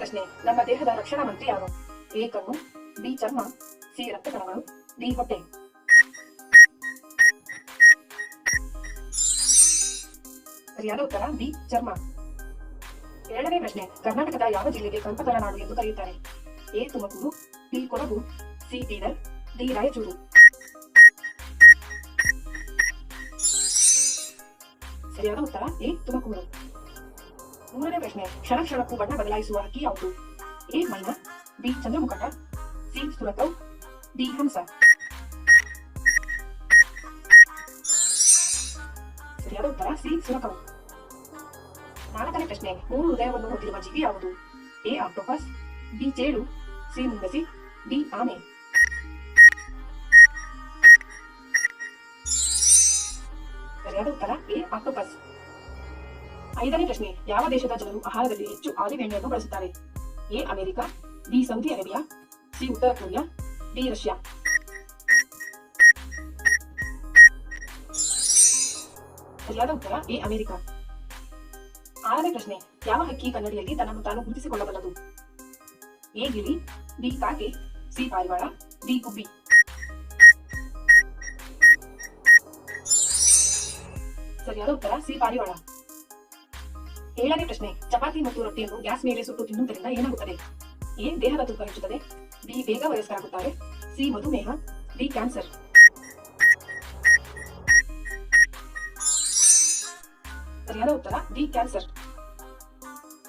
ಪ್ರಶ್ನೆ, ನಮ್ಮ ದೇಹದ ರಕ್ಷಣಾ ಮಂತ್ರಿ ಯಾರು? ಎ ಕಣ್ಣು, ಬಿ ಚರ್ಮ, ಸಿ ರಕ್ತಕಣಗಳು, ಡಿ ಹೊಟ್ಟೆ. ಸರಿಯಾದ ಉತ್ತರ ಬಿ ಚರ್ಮ. ಎರಡನೇ ಪ್ರಶ್ನೆ, ಕರ್ನಾಟಕದ ಯಾವ ಜಿಲ್ಲೆಗೆ ಕಲ್ಪತರು ನಾಡು ಎಂದು ಕರೆಯುತ್ತಾರೆ? A Tumakuru, B Kodagu, C Bidar, D Raichur. ಸರಿಯಾದ ಉತ್ತರ ಎ ತುಮಕೂರು. ಮೂರನೇ ಪ್ರಶ್ನೆ, ಕ್ಷಣ ಕ್ಷಣಕ್ಕೂ ಬಣ್ಣ ಬದಲಾಯಿಸುವ ಹಕ್ಕಿ ಯಾವುದು? ಎ ಮೈನ, ಬಿ ಚಂದ್ರಮುಖಟ, ಸಿ ಸುರಕೌ, ಡಿ ಹಂಸ. ಸರಿಯಾದ ಉತ್ತರ ಸಿ ಸುರಕೌ. ನಾಲ್ಕನೇ ಪ್ರಶ್ನೆ, 3 ಹೃದಯವನ್ನು ಹೊಂದಿರುವ ಜೀವಿ ಯಾವುದು? ಎ ಆಕ್ಟೋಪಸ್, ಬಿ ಚೇಳು, ಸಿ ಮುಂಗಸಿ, ಡಿ ಆಮೆ. ಸರಿಯಾದ ಉತ್ತರ ಎ ಆಕ್ಟೋಪಸ್. ಐದನೇ ಪ್ರಶ್ನೆ, ಯಾವ ದೇಶದ ಜನರು ಆಹಾರದಲ್ಲಿ ಹೆಚ್ಚು ಆಲಿವ್ ಎಣ್ಣೆಯನ್ನು ಬಳಸುತ್ತಾರೆ? A America, B Saudi Arabia, C ಉತ್ತರ ಕೊರಿಯಾ, ಡಿ ರಷ್ಯಾ. ಸರಿಯಾದ ಉತ್ತರ ಎ ಅಮೆರಿಕ. ಆರನೇ ಪ್ರಶ್ನೆ, ಯಾವ ಹಕ್ಕಿ ಕನ್ನಡಿಯಲ್ಲಿ ತನ್ನನ್ನು ತಾನು ಗುರುತಿಸಿಕೊಳ್ಳಬಲ್ಲದು? ಎ ಗಿಳಿ, ಬಿ ಕಾಗೆ, ಸಿ ಪಾರಿವಾಳ, ಡಿ ಗುಬ್ಬಿ. ಸರಿಯಾದ ಉತ್ತರ ಸಿ ಪಾರಿವಾಳ. ಏಳನೇ ಪ್ರಶ್ನೆ, ಚಪಾತಿ ಮತ್ತು ರೊಟ್ಟಿಯನ್ನು ಗ್ಯಾಸ್ ಮೇಲೆ ಸುಟ್ಟು ತಿನ್ನುವುದರಿಂದ ಏನಾಗುತ್ತದೆ? ಎ ದೇಹದ ತೂಕ ಹೆಚ್ಚುತ್ತದೆ, ಬಿ ಬೇಗ ವಯಸ್ಕರಾಗುತ್ತಾರೆ, ಸಿ ಮಧುಮೇಹ, ಡಿ ಕ್ಯಾನ್ಸರ್. ಸರಿಯಾದ ಉತ್ತರ ಡಿ ಕ್ಯಾನ್ಸರ್.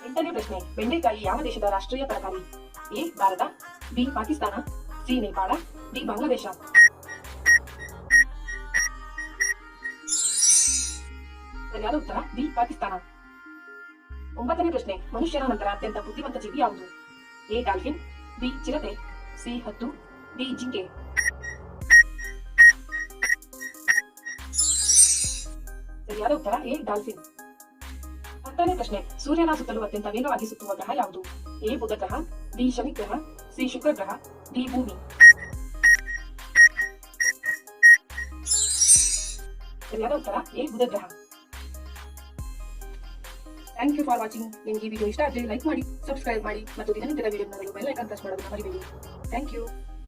ಎಂಟನೇ ಪ್ರಶ್ನೆ, ಬೆಂಡೆಕಾಯಿ ಯಾವ ದೇಶದ ರಾಷ್ಟ್ರೀಯ ತರಕಾರಿ? A Bharat, B Pakistan, C Nepal, D Bangladesh. ಸರಿಯಾದ ಉತ್ತರ ಬಿ ಪಾಕಿಸ್ತಾನ. ಒಂಬತ್ತನೇ ಪ್ರಶ್ನೆ, ಮನುಷ್ಯನ ನಂತರ ಅತ್ಯಂತ ಬುದ್ಧಿವಂತ ಜೀವಿ ಯಾವುದು? ಎ ಡಾಲ್ಫಿನ್, ಬಿ ಚಿರತೆ, ಸಿ ಹದ್ದು, ಡಿ ಜಿಂಕೆ. ಸರಿಯಾದ ಉತ್ತರ ಎ ಡಾಲ್ಫಿನ್. ಹತ್ತನೇ ಪ್ರಶ್ನೆ, ಸೂರ್ಯನ ಸುತ್ತಲೂ ಅತ್ಯಂತ ವೇಗವಾಗಿ ಸುತ್ತುವ ಗ್ರಹ ಯಾವುದು? ಎ ಬುಧ ಗ್ರಹ, ಬಿ ಶನಿ ಗ್ರಹ, ಸಿ ಶುಕ್ರ ಗ್ರಹ, ಡಿ ಭೂಮಿ. ಸರಿಯಾದ ಉತ್ತರ ಎ ಬುಧ ಗ್ರಹ. Thank you for watching. ನಿಮಗೆ ಈ ವಿಡಿಯೋ ಇಷ್ಟ ಆದರೆ ಲೈಕ್ ಮಾಡಿ, ಸಬ್ಸ್ಕ್ರೈಬ್ ಮಾಡಿ ಮತ್ತು ದಿನನಿತ್ಯದ ವಿಡಿಯೋ ನೋಡಲು ಬೆಲ್ ಐಕಾನ್ ಪ್ರೆಸ್ ಮಾಡೋದನ್ನು ಮರಿಬೇಡಿ. Thank you.